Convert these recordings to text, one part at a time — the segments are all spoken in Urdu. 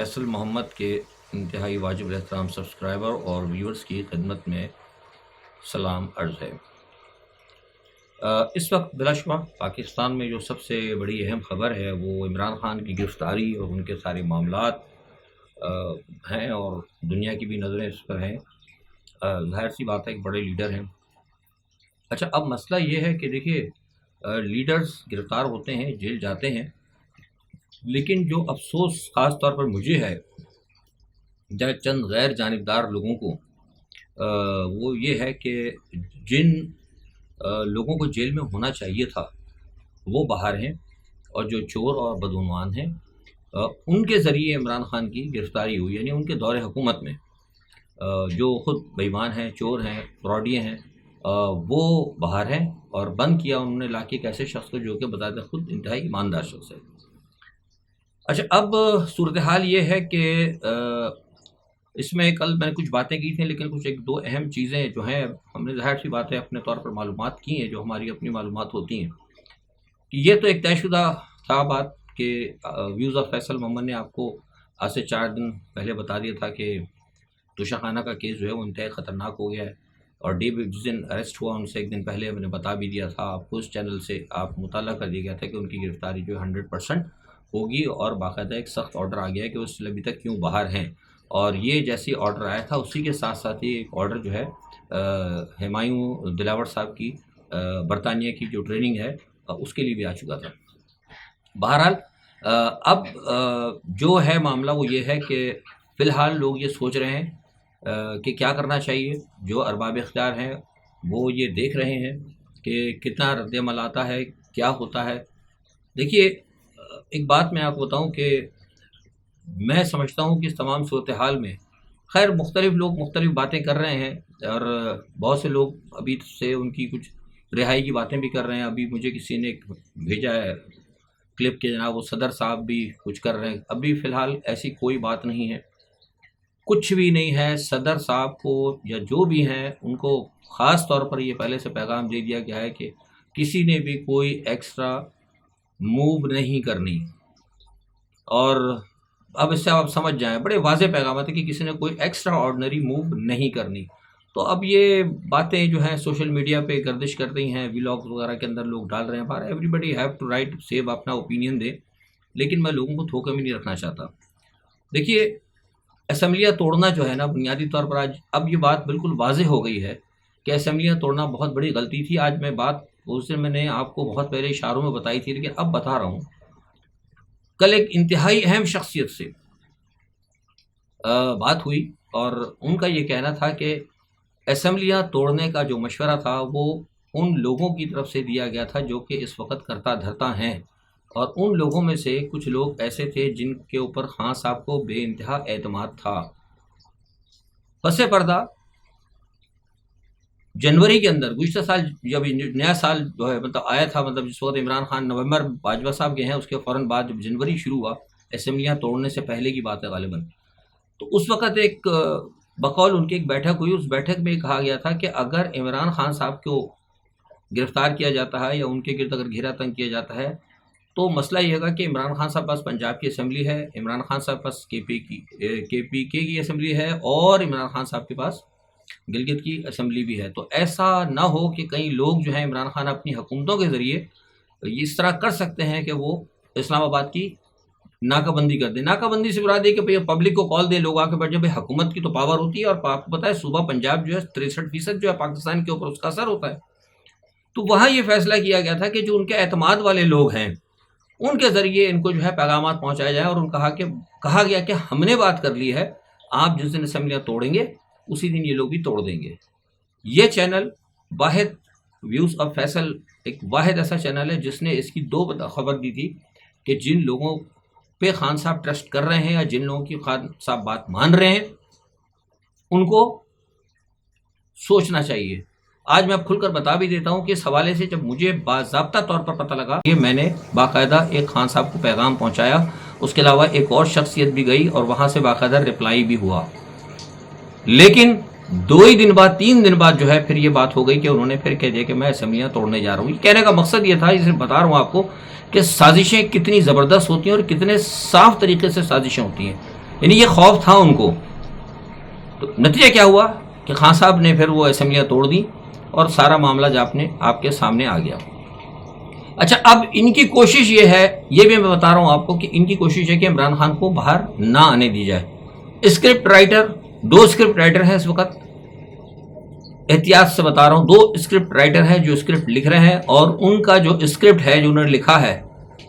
فیصل محمد کے انتہائی واجب الاحترام سبسکرائبر اور ویورز کی خدمت میں سلام عرض ہے۔ اس وقت بلا شبہ پاکستان میں جو سب سے بڑی اہم خبر ہے وہ عمران خان کی گرفتاری اور ان کے سارے معاملات ہیں، اور دنیا کی بھی نظریں اس پر ہیں۔ ظاہر سی بات ہے کہ بڑے لیڈر ہیں۔ اچھا، اب مسئلہ یہ ہے کہ دیکھیے، لیڈرز گرفتار ہوتے ہیں، جیل جاتے ہیں، لیکن جو افسوس خاص طور پر مجھے ہے چند غیر جانبدار لوگوں کو، وہ یہ ہے کہ جن لوگوں کو جیل میں ہونا چاہیے تھا وہ باہر ہیں، اور جو چور اور بدعنوان ہیں ان کے ذریعے عمران خان کی گرفتاری ہوئی، یعنی ان کے دور حکومت میں جو خود بے ایمان ہیں، چور ہیں، فراڈیے ہیں، وہ باہر ہیں، اور بند کیا انہوں نے لا کے ایک ایسے شخص کو جو کہ بذات خود انتہائی ایماندار شخص ہے۔ اچھا، اب صورتحال یہ ہے کہ اس میں کل میں نے کچھ باتیں کی تھیں، لیکن کچھ ایک دو اہم چیزیں جو ہیں ہم نے ظاہر سی بات ہے اپنے طور پر معلومات کی ہیں، جو ہماری اپنی معلومات ہوتی ہیں، کہ یہ تو ایک طے شدہ تھا بات کہ ویوز آف فیصل محمد نے آپ کو آج سے 4 دن پہلے بتا دیا تھا کہ توشہ خانہ کا کیس جو ہے وہ انتہائی خطرناک ہو گیا ہے، اور جس دن اریسٹ ہوا ان سے ایک دن پہلے میں نے بتا بھی دیا تھا آپ کو، اس چینل سے آپ مطالعہ کر دیا گیا تھا کہ ان کی گرفتاری جو 100% ہوگی، اور باقاعدہ ایک سخت آرڈر آ گیا ہے کہ وہ ابھی تک کیوں باہر ہیں۔ اور یہ جیسی آرڈر آیا تھا اسی کے ساتھ ساتھ ہی ایک آرڈر جو ہے ہمایوں دلاور صاحب کی برطانیہ کی جو ٹریننگ ہے اس کے لیے بھی آ چکا تھا۔ بہرحال اب جو ہے معاملہ وہ یہ ہے کہ فی الحال لوگ یہ سوچ رہے ہیں کہ کیا کرنا چاہیے۔ جو ارباب اختیار ہیں وہ یہ دیکھ رہے ہیں کہ کتنا رد عمل آتا ہے، کیا ہوتا ہے۔ دیکھیے، ایک بات میں آپ کو بتاؤں کہ میں سمجھتا ہوں کہ اس تمام صورتحال میں خیر مختلف لوگ مختلف باتیں کر رہے ہیں، اور بہت سے لوگ ابھی سے ان کی کچھ رہائی کی باتیں بھی کر رہے ہیں۔ ابھی مجھے کسی نے بھیجا ہے کلپ کے جناب، وہ صدر صاحب بھی کچھ کر رہے ہیں۔ ابھی فی الحال ایسی کوئی بات نہیں ہے، کچھ بھی نہیں ہے۔ صدر صاحب کو یا جو بھی ہیں ان کو خاص طور پر یہ پہلے سے پیغام دے دیا گیا ہے کہ کسی نے بھی کوئی ایکسٹرا موو نہیں کرنی، اور اب اس سے آپ سمجھ جائیں، بڑے واضح پیغامات ہے کہ کسی نے کوئی ایکسٹرا آرڈنری موو نہیں کرنی۔ تو اب یہ باتیں جو ہیں سوشل میڈیا پہ گردش کر رہی ہیں، ولاگز وغیرہ کے اندر لوگ ڈال رہے ہیں، باہر everybody have to right سیو اپنا اوپینین دے، لیکن میں لوگوں کو تھوکے میں نہیں رکھنا چاہتا۔ دیکھیے، اسمبلیاں توڑنا جو ہے نا، بنیادی طور پر آج اب یہ بات بالکل واضح ہو گئی ہے کہ اسمبلیاں توڑنا بہت بڑی غلطی تھی۔ آج میں بات اس دن میں نے آپ کو بہت پہلے اشاروں میں بتائی تھی، لیکن اب بتا رہا ہوں۔ کل ایک انتہائی اہم شخصیت سے بات ہوئی، اور ان کا یہ کہنا تھا کہ اسمبلیاں توڑنے کا جو مشورہ تھا وہ ان لوگوں کی طرف سے دیا گیا تھا جو کہ اس وقت کرتا دھرتا ہیں، اور ان لوگوں میں سے کچھ لوگ ایسے تھے جن کے اوپر خان صاحب کو بے انتہا اعتماد تھا۔ پس پردہ جنوری کے اندر گزشتہ سال جب نیا سال جو ہے آیا تھا، جس وقت عمران خان نومبر باجوہ صاحب گئے ہیں، اس کے فوراً بعد جب جنوری شروع ہوا، اسمبلیاں توڑنے سے پہلے کی بات ہے غالباً، تو اس وقت ایک بقول ان کی ایک بیٹھک ہوئی۔ اس بیٹھک میں کہا گیا تھا کہ اگر عمران خان صاحب کو گرفتار کیا جاتا ہے یا ان کے گرد اگر گھیرا تنگ کیا جاتا ہے تو مسئلہ یہ ہوگا کہ عمران خان صاحب پاس پنجاب کی اسمبلی ہے، عمران خان صاحب پاس کے پی کے کی اسمبلی ہے، اور عمران خان صاحب کے پاس گلگت کی اسمبلی بھی ہے۔ تو ایسا نہ ہو کہ کئی لوگ جو ہیں عمران خان اپنی حکومتوں کے ذریعے اس طرح کر سکتے ہیں کہ وہ اسلام آباد کی ناکہ بندی کر دیں۔ ناکہ بندی سے مراد ہے کہ پبلک کو کال دے، لوگ آ کے بیٹھ جائیں۔ حکومت کی تو پاور ہوتی ہے، اور آپ کو پتہ ہے صوبہ پنجاب جو ہے 63% جو ہے پاکستان کے اوپر اس کا اثر ہوتا ہے۔ تو وہاں یہ فیصلہ کیا گیا تھا کہ جو ان کے اعتماد والے لوگ ہیں ان کے ذریعے ان کو جو ہے پیغامات پہنچائے جائیں، اور ان کہا گیا کہ ہم نے بات کر لی ہے، آپ جس دن اسمبلیاں توڑیں گے اسی دن یہ لوگ بھی توڑ دیں گے۔ یہ چینل واحد ویوز آف فیصل ایک واحد ایسا چینل ہے جس نے اس کی 2 خبر دی تھی کہ جن لوگوں پہ خان صاحب ٹرسٹ کر رہے ہیں یا جن لوگوں کی خان صاحب بات مان رہے ہیں ان کو سوچنا چاہیے۔ آج میں اب کھل کر بتا بھی دیتا ہوں کہ اس حوالے سے جب مجھے باضابطہ طور پر پتہ لگا کہ میں نے باقاعدہ ایک خان صاحب کو پیغام پہنچایا، اس کے علاوہ ایک اور شخصیت بھی گئی اور وہاں سے باقاعدہ رپلائی بھی ہوا، لیکن 2 ہی دن بعد 3 دن بعد جو ہے پھر یہ بات ہو گئی کہ انہوں نے پھر کہہ دیا کہ میں اسمبلیاں توڑنے جا رہا ہوں۔ یہ کہنے کا مقصد یہ تھا، اسے بتا رہا ہوں آپ کو کہ سازشیں کتنی زبردست ہوتی ہیں اور کتنے صاف طریقے سے سازشیں ہوتی ہیں۔ یعنی یہ خوف تھا ان کو. تو نتیجہ کیا ہوا کہ خان صاحب نے پھر وہ اسمبلیاں توڑ دیں اور سارا معاملہ آپ کے سامنے آ گیا. اچھا اب ان کی کوشش یہ ہے، یہ بھی میں بتا رہا ہوں آپ کو کہ ان کی کوشش ہے کہ عمران خان کو باہر نہ آنے دی جائے. اسکرپٹ رائٹر، 2 اسکرپٹ رائٹر ہیں اس وقت، احتیاط سے بتا رہا ہوں، 2 اسکرپٹ رائٹر ہیں جو اسکرپٹ لکھ رہے ہیں، اور ان کا جو اسکرپٹ ہے جو انہوں نے لکھا ہے،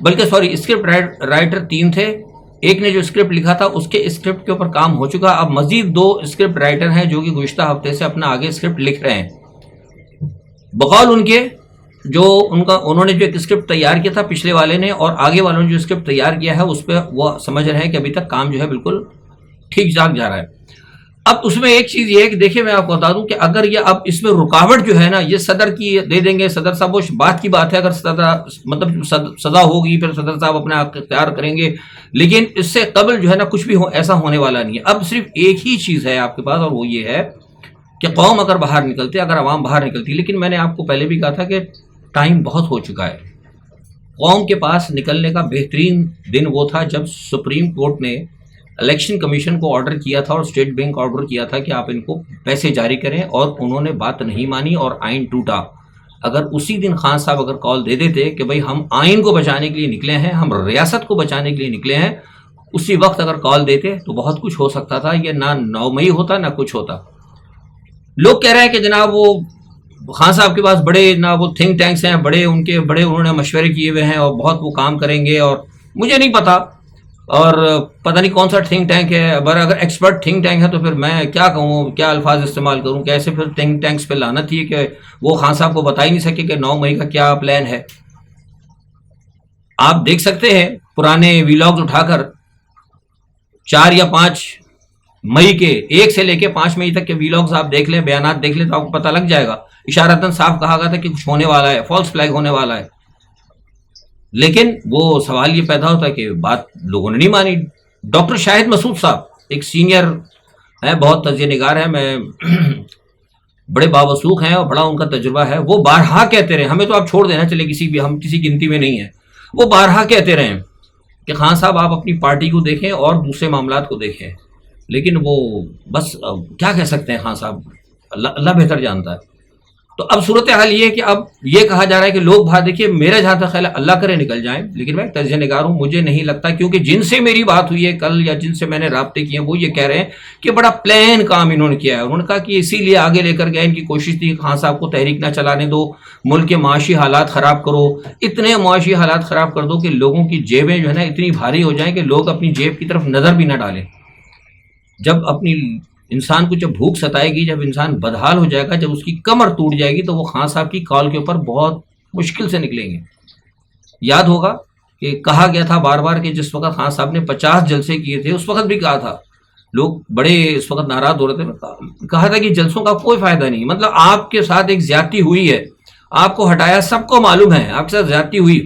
بلکہ سوری اسکرپٹ رائٹر 3 تھے، ایک نے جو اسکرپٹ لکھا تھا اس کے اسکرپٹ کے اوپر کام ہو چکا. اب مزید 2 اسکرپٹ رائٹر ہیں جو کہ گزشتہ ہفتے سے اپنا آگے اسکرپٹ لکھ رہے ہیں. بقول ان کے جو انہوں نے جو ایک اسکرپٹ تیار کیا تھا پچھلے والے نے، اور آگے والوں نے جو اسکرپٹ تیار کیا ہے اس پہ وہ سمجھ رہے ہیں کہ ابھی تک کام جو ہے بالکل ٹھیک ٹھاک جا رہا ہے. اب اس میں ایک چیز یہ ہے کہ دیکھیں میں آپ کو بتا دوں کہ اگر یہ اب اس میں رکاوٹ جو ہے نا یہ صدر کی دے دیں گے، صدر صاحب وہ بات کی بات ہے، اگر سزا ہوگی پھر صدر صاحب اپنا اختیار کریں گے، لیکن اس سے قبل جو ہے نا کچھ بھی ایسا ہونے والا نہیں ہے. اب صرف ایک ہی چیز ہے آپ کے پاس، اور وہ یہ ہے کہ قوم اگر باہر نکلتے، اگر عوام باہر نکلتی، لیکن میں نے آپ کو پہلے بھی کہا تھا کہ ٹائم بہت ہو چکا ہے. قوم کے پاس نکلنے کا بہترین دن وہ تھا جب سپریم کورٹ نے الیکشن کمیشن کو آرڈر کیا تھا اور اسٹیٹ بینک آرڈر کیا تھا کہ آپ ان کو پیسے جاری کریں، اور انہوں نے بات نہیں مانی اور آئین ٹوٹا. اگر اسی دن خان صاحب اگر کال دے دیتے کہ بھئی ہم آئین کو بچانے کے لیے نکلے ہیں، ہم ریاست کو بچانے کے لیے نکلے ہیں، اسی وقت اگر کال دیتے تو بہت کچھ ہو سکتا تھا. یہ نہ 9 مئی ہوتا نہ کچھ ہوتا. لوگ کہہ رہے ہیں کہ جناب وہ خان صاحب کے پاس بڑے نہ وہ تھنک ٹینکس ہیں، بڑے انہوں نے مشورے کیے ہوئے ہیں اور بہت وہ کام کریں گے، اور مجھے نہیں پتا، اور پتہ نہیں کون سا تھنک ٹینک ہے. اگر ایکسپرٹ تھنک ٹینک ہے تو پھر میں کیا کہوں، کیا الفاظ استعمال کروں، کیسے پھر تھنک ٹینکس پہ لعنت ہی ہے کہ وہ خان صاحب کو بتا ہی نہیں سکے کہ 9 مئی کا کیا پلان ہے. آپ دیکھ سکتے ہیں پرانے ویلاگز اٹھا کر 4 یا 5 مئی کے 1 سے لے کے 5 مئی تک کے ویلاگز آپ دیکھ لیں، بیانات دیکھ لیں تو آپ کو پتہ لگ جائے گا. اشارتاً صاف کہا گیا تھا کہ کچھ ہونے والا ہے، فالس فلیگ ہونے والا ہے. لیکن وہ سوال یہ پیدا ہوتا ہے کہ بات لوگوں نے نہیں مانی. ڈاکٹر شاہد مسعود صاحب ایک سینئر ہے، بہت تجزیہ نگار ہے، میں بڑے باوثوق ہیں اور بڑا ان کا تجربہ ہے. وہ بارہا کہتے رہے، ہمیں تو آپ چھوڑ دینا چلے ہم کسی گنتی میں نہیں ہیں، وہ بارہا کہتے رہے کہ خان صاحب آپ اپنی پارٹی کو دیکھیں اور دوسرے معاملات کو دیکھیں. لیکن وہ بس کیا کہہ سکتے ہیں، خان صاحب اللہ بہتر جانتا ہے. تو اب صورتحال یہ ہے کہ اب یہ کہا جا رہا ہے کہ لوگ باہر دیکھیے، میرا جہاں تک خیال ہے اللہ کرے نکل جائیں، لیکن میں تجزیہ نگار ہوں، مجھے نہیں لگتا، کیونکہ جن سے میری بات ہوئی ہے کل یا جن سے میں نے رابطے کیے ہیں وہ یہ کہہ رہے ہیں کہ بڑا پلان کام انہوں نے کیا ہے. انہوں نے کہا کہ اسی لیے آگے لے کر گئے، ان کی کوشش تھی خان صاحب کو تحریک نہ چلانے دو، ملک کے معاشی حالات خراب کرو، اتنے معاشی حالات خراب کر دو کہ لوگوں کی جیبیں جو ہے نا اتنی بھاری ہو جائیں کہ لوگ اپنی جیب کی طرف نظر بھی نہ ڈالیں. جب اپنی انسان کو جب بھوک ستائے گی، جب انسان بدحال ہو جائے گا، جب اس کی کمر ٹوٹ جائے گی، تو وہ خان صاحب کی کال کے اوپر بہت مشکل سے نکلیں گے. یاد ہوگا کہ کہا گیا تھا بار بار کہ جس وقت خان صاحب نے 50 جلسے کیے تھے اس وقت بھی کہا تھا، لوگ بڑے اس وقت ناراض ہو رہے تھے، کہا تھا کہ جلسوں کا کوئی فائدہ نہیں، مطلب آپ کے ساتھ ایک زیادتی ہوئی ہے، آپ کو ہٹایا، سب کو معلوم ہے آپ کے ساتھ زیادتی ہوئی،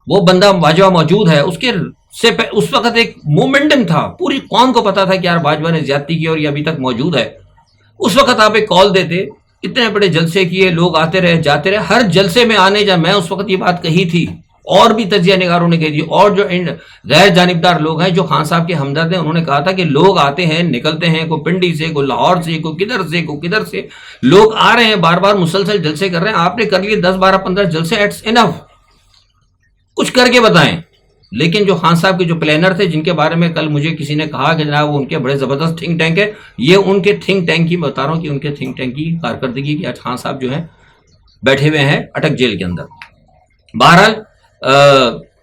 وہ بندہ باجوہ موجود ہے، اس وقت ایک مومنٹم تھا، پوری قوم کو پتا تھا کہ یار باجوہ نے زیادتی کی اور یہ ابھی تک موجود ہے. اس وقت آپ ایک کال دیتے، اتنے بڑے جلسے کیے، لوگ آتے رہے جاتے رہے، ہر جلسے میں آنے جا میں اس وقت یہ بات کہی تھی، اور بھی تجزیہ نگاروں نے کہی تھی، اور جو غیر جانبدار لوگ ہیں جو خان صاحب کے ہمدرد ہیں، انہوں نے کہا تھا کہ لوگ آتے ہیں نکلتے ہیں، کوئی پنڈی سے، کوئی لاہور سے، کوئی کدھر سے لوگ آ رہے ہیں، بار بار مسلسل جلسے کر رہے ہیں، آپ نے کر لیے 10 12 15 جلسے، ایٹس انف، کچھ کر کے بتائیں. لیکن جو خان صاحب کے جو پلانر تھے، جن کے بارے میں کل مجھے کسی نے کہا کہ جناب وہ ان کے بڑے زبردست تھنک ٹینک ہے، یہ ان کے تھنک ٹینک کی بتا رہا ہوں کہ ان کے تھنک ٹینک کی کارکردگی کہ آج خان صاحب جو ہیں بیٹھے ہوئے ہیں اٹک جیل کے اندر. بہرحال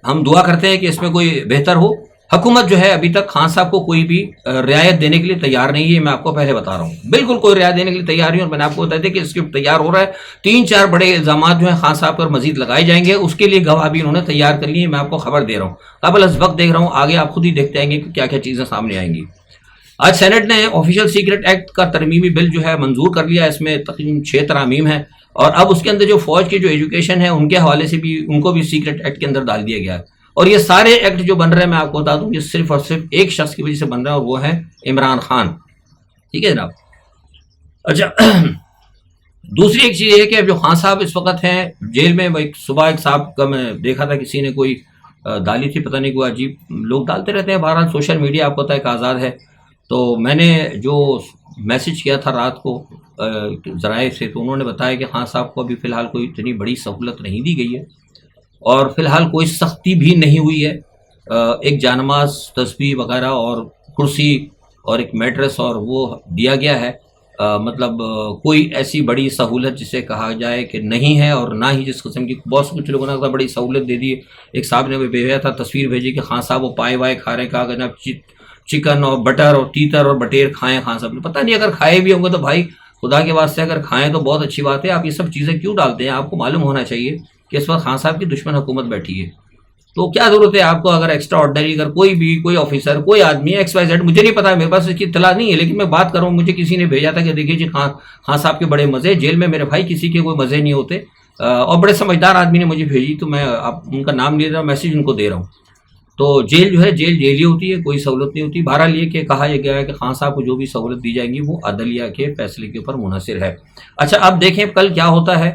ہم دعا کرتے ہیں کہ اس میں کوئی بہتر ہو. حکومت جو ہے ابھی تک خان صاحب کو کوئی بھی رعایت دینے کے لیے تیار نہیں ہے، میں آپ کو پہلے بتا رہا ہوں، بالکل کوئی رعایت دینے کے لیے تیار نہیں. اور میں نے آپ کو بتا دیا کہ اسکرپٹ تیار ہو رہا ہے، 3 4 بڑے الزامات جو ہیں خان صاحب پر مزید لگائے جائیں گے، اس کے لیے گواہ بھی انہوں نے تیار کر لی ہے، میں آپ کو خبر دے رہا ہوں، قبل از وقت دیکھ رہا ہوں، آگے آپ خود ہی دیکھتے آئیں گے کہ کیا کیا چیزیں سامنے آئیں گی. آج سینٹ نے آفیشیل سیکرٹ ایکٹ کا ترمیمی بل جو ہے منظور کر لیا، اس میں تقریباً 6 ترامیم ہیں، اور اب اس کے اندر جو فوج کی جو ایجوکیشن ہے ان کے حوالے سے بھی ان کو بھی سیکرٹ ایکٹ کے اندر ڈال دیا گیا ہے. اور یہ سارے ایکٹ جو بن رہے ہیں میں آپ کو بتا دوں یہ صرف اور صرف ایک شخص کی وجہ سے بن رہے ہیں، اور وہ ہے عمران خان. ٹھیک ہے جناب. اچھا دوسری ایک چیز یہ ہے کہ اب جو خان صاحب اس وقت ہیں جیل میں، صبح ایک صاحب کا میں دیکھا تھا کسی نے کوئی ڈالی تھی، پتہ نہیں کوئی عجیب لوگ ڈالتے رہتے ہیں، بہرحال سوشل میڈیا آپ کو پتہ ہے کہ آزاد ہے. تو میں نے جو میسج کیا تھا رات کو ذرائع سے، تو انہوں نے بتایا کہ خان صاحب کو ابھی فی الحال کوئی اتنی بڑی سہولت نہیں دی گئی ہے، اور فی الحال کوئی سختی بھی نہیں ہوئی ہے. ایک جانماز تسبیح وغیرہ اور کرسی اور ایک میٹرس اور وہ دیا گیا ہے. مطلب کوئی ایسی بڑی سہولت جسے کہا جائے کہ نہیں ہے، اور نہ ہی جس قسم کی بہت کچھ لوگوں نے بڑی سہولت دے دی ہے. ایک صاحب نے بھیجا تھا، تصویر بھیجی کہ خان صاحب وہ پائے وائے کھا رہے، کہا کہ جناب چکن اور بٹر اور تیتر اور بٹیر کھائیں خان صاحب نے. پتہ نہیں اگر کھائے بھی ہوں گے تو بھائی خدا کے واسطے اگر کھائیں تو بہت اچھی بات ہے، آپ یہ سب چیزیں کیوں ڈالتے ہیں؟ آپ کو معلوم ہونا چاہیے کہ اس وقت خان صاحب کی دشمن حکومت بیٹھی ہے، تو کیا ضرورت ہے آپ کو؟ اگر ایکسٹرا آرڈنری اگر کوئی آفیسر کوئی آدمی ایکس وائی زیڈ، مجھے نہیں پتا، میرے پاس اس کی اطلاع نہیں ہے، لیکن میں بات کروں، مجھے کسی نے بھیجا تھا کہ دیکھیے جی خان صاحب کے بڑے مزے جیل میں. میرے بھائی کسی کے کوئی مزے نہیں ہوتے، اور بڑے سمجھدار آدمی نے مجھے بھیجی، تو میں ان کا نام لے رہا ہوں، میسج ان کو دے رہا ہوں. تو جیل جو ہے جیل ہی ہوتی ہے، کوئی سہولت نہیں ہوتی. بہرحال یہ کہ کہا یہ گیا ہے کہ خان صاحب کو جو بھی سہولت دی جائے گی وہ عدلیہ کے فیصلے کے اوپر منحصر ہے. اچھا اب دیکھیں کل کیا ہوتا ہے.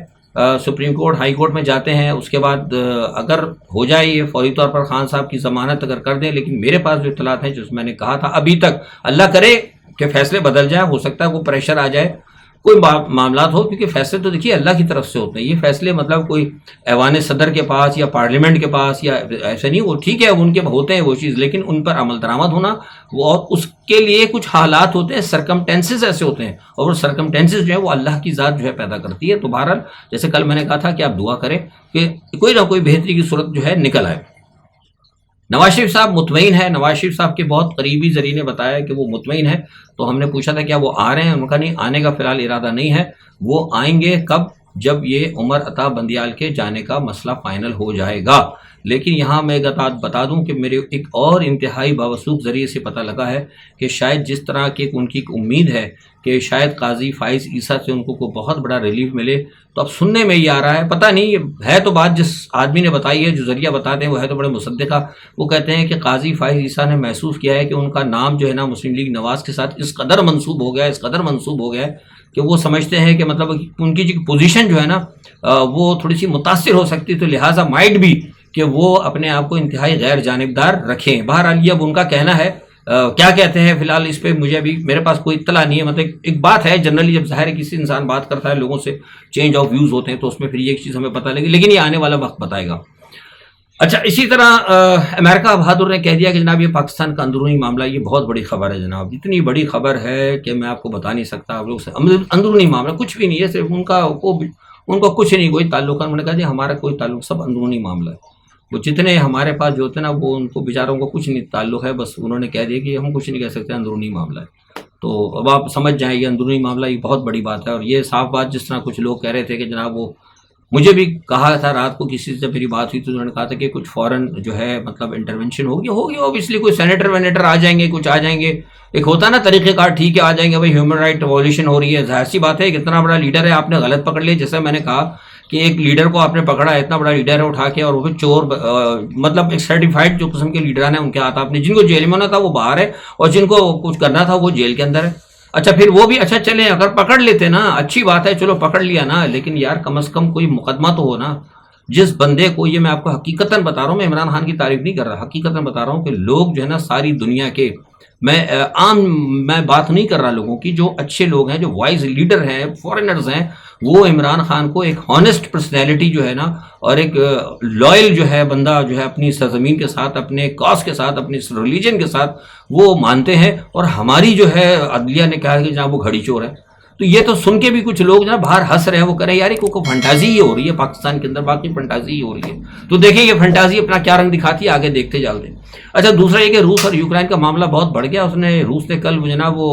سپریم کورٹ ہائی کورٹ میں جاتے ہیں، اس کے بعد اگر ہو جائے یہ فوری طور پر خان صاحب کی ضمانت اگر کر دیں، لیکن میرے پاس جو اطلاعات ہیں، جس میں نے کہا تھا ابھی تک، اللہ کرے کہ فیصلے بدل جائیں، ہو سکتا ہے وہ پریشر آ جائے، کوئی معاملات ہو، کیونکہ فیصلے تو دیکھیے اللہ کی طرف سے ہوتے ہیں. یہ فیصلے مطلب کوئی ایوان صدر کے پاس یا پارلیمنٹ کے پاس یا ایسے نہیں، وہ ٹھیک ہے ان کے ہوتے ہیں وہ چیز، لیکن ان پر عمل درآمد ہونا وہ، اور اس کے لیے کچھ حالات ہوتے ہیں، سرکمٹینسز ایسے ہوتے ہیں، اور وہ سرکمٹینسز جو ہے وہ اللہ کی ذات جو ہے پیدا کرتی ہے. تو بہرحال جیسے کل میں نے کہا تھا کہ آپ دعا کریں کہ کوئی نہ کوئی بہتری کی صورت جو ہے نکل آئے. نواز شریف صاحب مطمئن ہے، نواز شریف صاحب کے بہت قریبی ذریعے نے بتایا کہ وہ مطمئن ہے. تو ہم نے پوچھا تھا کیا وہ آ رہے ہیں، ان کا نہیں، آنے کا فی الحال ارادہ نہیں ہے. وہ آئیں گے کب؟ جب یہ عمر عطا بندیال کے جانے کا مسئلہ فائنل ہو جائے گا. لیکن یہاں میں بتا دوں کہ میرے ایک اور انتہائی باوثوق ذریعے سے پتہ لگا ہے کہ شاید جس طرح کی ان کی امید ہے کہ شاید قاضی فائز عیسیٰ سے ان کو کوئی بہت بڑا ریلیف ملے، تو اب سننے میں یہ آ رہا ہے، پتہ نہیں ہے تو بات جس آدمی نے بتائی ہے، جو ذریعہ بتاتے ہیں وہ ہے تو بڑے مصدقہ. وہ کہتے ہیں کہ قاضی فائز عیسیٰ نے محسوس کیا ہے کہ ان کا نام جو ہے نا مسلم لیگ نواز کے ساتھ اس قدر منسوب ہو گیا ہے کہ وہ سمجھتے ہیں کہ مطلب ان کی جو پوزیشن جو ہے نا وہ تھوڑی سی متاثر ہو سکتی، تو لہٰذا مائٹ بھی کہ وہ اپنے آپ کو انتہائی غیر جانبدار رکھیں. بہرحال یہ اب ان کا کہنا ہے. کیا کہتے ہیں فی الحال اس پہ مجھے ابھی میرے پاس کوئی اطلاع نہیں ہے. مطلب ایک بات ہے، جنرلی جب ظاہر ہے کسی انسان بات کرتا ہے، لوگوں سے چینج آف ویوز ہوتے ہیں، تو اس میں پھر یہ چیز ہمیں پتہ لگی، لیکن یہ آنے والا وقت بتائے گا. اچھا اسی طرح امریکہ بہادر نے کہہ دیا کہ جناب یہ پاکستان کا اندرونی معاملہ، یہ بہت بڑی خبر ہے جناب، اتنی بڑی خبر ہے کہ میں آپ کو بتا نہیں سکتا. آپ لوگ سے اندرونی معاملہ کچھ بھی نہیں ہے، صرف ان کا کچھ نہیں، کوئی تعلق. انہوں نے کہا جی ہمارا کوئی تعلق، سب اندرونی معاملہ ہے. وہ جتنے ہمارے پاس جو ہوتے ہیں نا، وہ ان کو بیچاروں کو کچھ نہیں تعلق ہے، بس انہوں نے کہہ دیا کہ ہم کچھ نہیں کہہ سکتے، اندرونی معاملہ ہے. تو اب آپ سمجھ جائیں یہ اندرونی معاملہ، یہ بہت بڑی بات ہے. اور یہ صاف بات، جس طرح کچھ لوگ کہہ رہے تھے کہ جناب وہ، مجھے بھی کہا تھا رات کو کسی سے میری بات ہوئی، تو انہوں نے کہا تھا کہ کچھ فوراً جو ہے مطلب انٹرونشن ہوگی اوبیسلی، کوئی سینیٹر وینیٹر آ جائیں گے، کچھ آ جائیں گے. ایک ہوتا ہے نا طریقہ کار، ٹھیک ہے آ جائیں گے، بھائی ہیومن رائٹ وائلیشن ہو رہی ہے، ظاہر سی بات ہے. ایک اتنا بڑا لیڈر ہے، آپ نے غلط پکڑ لیا. جیسے میں نے کہا کہ ایک لیڈر کو آپ نے پکڑا ہے، اتنا بڑا لیڈر ہے اٹھا کے، اور وہ چور مطلب ایک سرٹیفائڈ جو قسم کے لیڈران ہیں ان کے ہاتھ آپ نے، جن کو جیل میں ہونا تھا وہ باہر ہے، اور جن کو کچھ کرنا تھا وہ جیل کے اندر ہے. اچھا پھر وہ بھی، اچھا چلیں اگر پکڑ لیتے نا، اچھی بات ہے، چلو پکڑ لیا نا، لیکن یار کم از کم کوئی مقدمہ تو ہو نا. جس بندے کو، یہ میں آپ کو حقیقتاً بتا رہا ہوں، میں عمران خان کی تعریف نہیں کر رہا، حقیقتاً بتا رہا ہوں کہ لوگ جو ہے نا ساری دنیا کے، میں بات نہیں کر رہا لوگوں کی، جو اچھے لوگ ہیں، جو وائز لیڈر ہیں، فورنرز ہیں، وہ عمران خان کو ایک ہانسٹ پرسنالٹی جو ہے نا، اور ایک لائل جو ہے بندہ جو ہے اپنی سرزمین کے ساتھ، اپنے کاز کے ساتھ، اپنی ریلیجن کے ساتھ وہ مانتے ہیں. اور ہماری جو ہے عدلیہ نے کہا کہ جناب وہ گھڑی چور ہے. تو یہ تو سن کے بھی کچھ لوگ جو ہے باہر ہنس رہے ہیں، وہ کہہ رہے ہیں یار کو فنٹازی ہی ہو رہی ہے پاکستان کے اندر، باقی فنٹازی ہی ہو رہی ہے. تو دیکھیں یہ فنٹازی اپنا کیا رنگ دکھاتی ہے، آگے دیکھتے چلتے ہیں. اچھا دوسرا یہ کہ روس اور یوکرائن کا معاملہ بہت بڑھ گیا. روس نے کل جناب وہ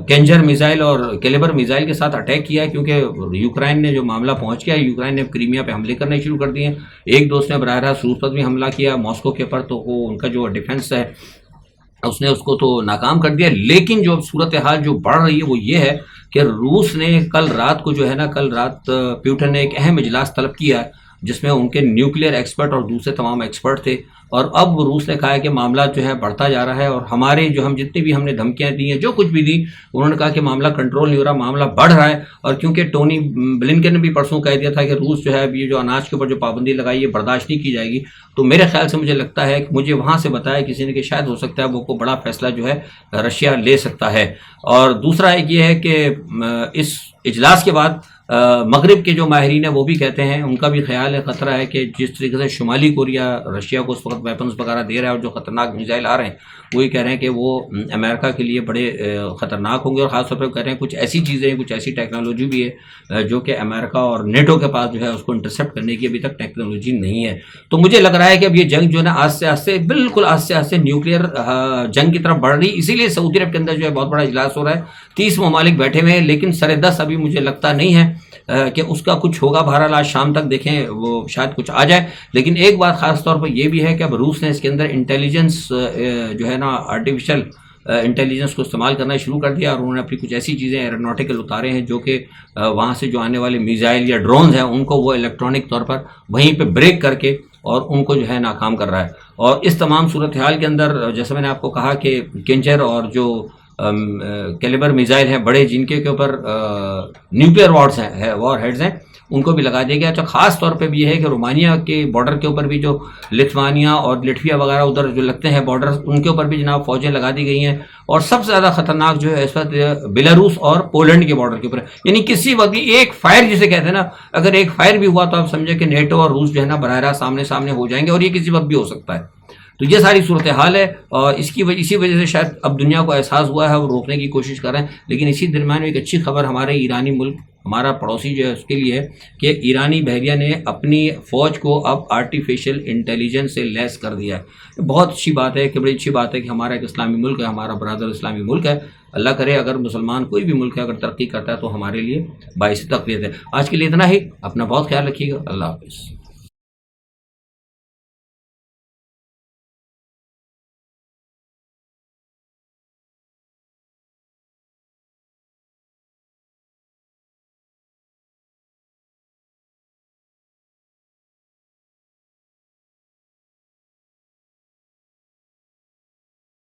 کینجر میزائل اور کیلیبر میزائل کے ساتھ اٹیک کیا ہے، کیونکہ یوکرائن نے جو معاملہ پہنچ گیا ہے، یوکرائن نے کریمیا پہ حملے کرنے شروع کر دیے ہیں. ایک دوست نے براہ راست روس پر بھی حملہ کیا ماسکو کے پر، تو وہ ان کا جو ڈیفنس ہے اس نے اس کو تو ناکام کر دیا. لیکن جو صورتحال جو بڑھ رہی ہے وہ یہ ہے کہ روس نے کل رات کو جو ہے نا، کل رات پیوٹن نے ایک اہم اجلاس طلب کیا ہے، جس میں ان کے نیوکلیئر ایکسپرٹ اور دوسرے تمام ایکسپرٹ تھے، اور اب روس نے کہا ہے کہ معاملہ جو ہے بڑھتا جا رہا ہے، اور ہمارے جو ہم جتنی بھی ہم نے دھمکیاں دی ہیں، جو کچھ بھی دی، انہوں نے کہا کہ معاملہ کنٹرول نہیں ہو رہا، معاملہ بڑھ رہا ہے۔ اور کیونکہ ٹونی بلنکن نے بھی پرسوں کہہ دیا تھا کہ روس جو ہے اب یہ جو اناج کے اوپر جو پابندی لگائی ہے برداشت نہیں کی جائے گی، تو میرے خیال سے مجھے لگتا ہے کہ مجھے وہاں سے بتایا کسی نے کہ شاید ہو سکتا ہے وہ کو بڑا فیصلہ جو ہے رشیا لے سکتا ہے۔ اور دوسرا ایک یہ ہے کہ اس اجلاس کے بعد مغرب کے جو ماہرین ہیں وہ بھی کہتے ہیں، ان کا بھی خیال ہے، خطرہ ہے کہ جس طریقے سے شمالی کوریا رشیا کو اس وقت ویپنز وغیرہ دے رہا ہے اور جو خطرناک میزائل آ رہے ہیں، وہی کہہ رہے ہیں کہ وہ امریکہ کے لیے بڑے خطرناک ہوں گے، اور خاص طور پہ کہہ رہے ہیں کچھ ایسی چیزیں ہیں، کچھ ایسی ٹیکنالوجی بھی ہے جو کہ امریکہ اور نیٹو کے پاس جو ہے اس کو انٹرسپٹ کرنے کی ابھی تک ٹیکنالوجی نہیں ہے۔ تو مجھے لگ رہا ہے کہ اب یہ جنگ جو ہے نا آہستہ آہستہ بالکل آہستہ آہستہ نیوکلیئر جنگ کی طرف بڑھ رہی، اسی لیے سعودی عرب کے اندر جو ہے بہت بڑا اجلاس ہو رہا ہے، 30 ممالک بیٹھے ہوئے ہیں، لیکن سر دست ابھی مجھے لگتا نہیں ہے کہ اس کا کچھ ہوگا۔ بہرحال آج شام تک دیکھیں وہ شاید کچھ آ جائے، لیکن ایک بات خاص طور پر یہ بھی ہے کہ اب روس نے اس کے اندر انٹیلیجنس جو ہے نا آرٹیفیشل انٹیلیجنس کو استعمال کرنا شروع کر دیا، اور انہوں نے اپنی کچھ ایسی چیزیں ایروناٹیکل اتارے ہیں جو کہ وہاں سے جو آنے والے میزائل یا ڈرونز ہیں ان کو وہ الیکٹرانک طور پر وہیں پہ بریک کر کے اور ان کو جو ہے ناکام کر رہا ہے۔ اور اس تمام صورتحال کے اندر جیسے میں نے آپ کو کہا کہ کینچر اور جو کیلیبر میزائل ہیں بڑے، جن کے اوپر نیوکلیئر وار ہیڈز ہیں، ان کو بھی لگا دیا گیا۔ اچھا، خاص طور پہ بھی یہ ہے کہ رومانیہ کے بارڈر کے اوپر بھی جو لتھوانیا اور لٹویا وغیرہ ادھر جو لگتے ہیں بارڈر، ان کے اوپر بھی جناب فوجیں لگا دی گئی ہیں، اور سب سے زیادہ خطرناک جو ہے اس وقت بیلاروس اور پولینڈ کے بارڈر کے اوپر، یعنی کسی وقت بھی ایک فائر جسے کہتے ہیں نا، اگر ایک فائر بھی ہوا تو آپ سمجھے کہ نیٹو اور روس جو ہے نا براہ راست سامنے ہو جائیں گے، اور یہ کسی وقت بھی ہو سکتا ہے۔ تو یہ ساری صورتحال ہے، اور اسی وجہ سے شاید اب دنیا کو احساس ہوا ہے اور روکنے کی کوشش کر رہے ہیں۔ لیکن اسی درمیان میں ایک اچھی خبر ہمارے ایرانی ملک، ہمارا پڑوسی جو ہے اس کے لیے ہے کہ ایرانی بحریہ نے اپنی فوج کو اب آرٹیفیشل انٹیلیجنس سے لیس کر دیا ہے۔ بہت اچھی بات ہے، کہ بڑی اچھی بات ہے کہ ہمارا ایک اسلامی ملک ہے، ہمارا برادر اسلامی ملک ہے۔ اللہ کرے اگر مسلمان کوئی بھی ملک ہے اگر ترقی کرتا ہے تو ہمارے لیے باعث تقویت ہے۔ آج کے لیے اتنا ہی، اپنا بہت خیال رکھیے گا، اللہ حافظ۔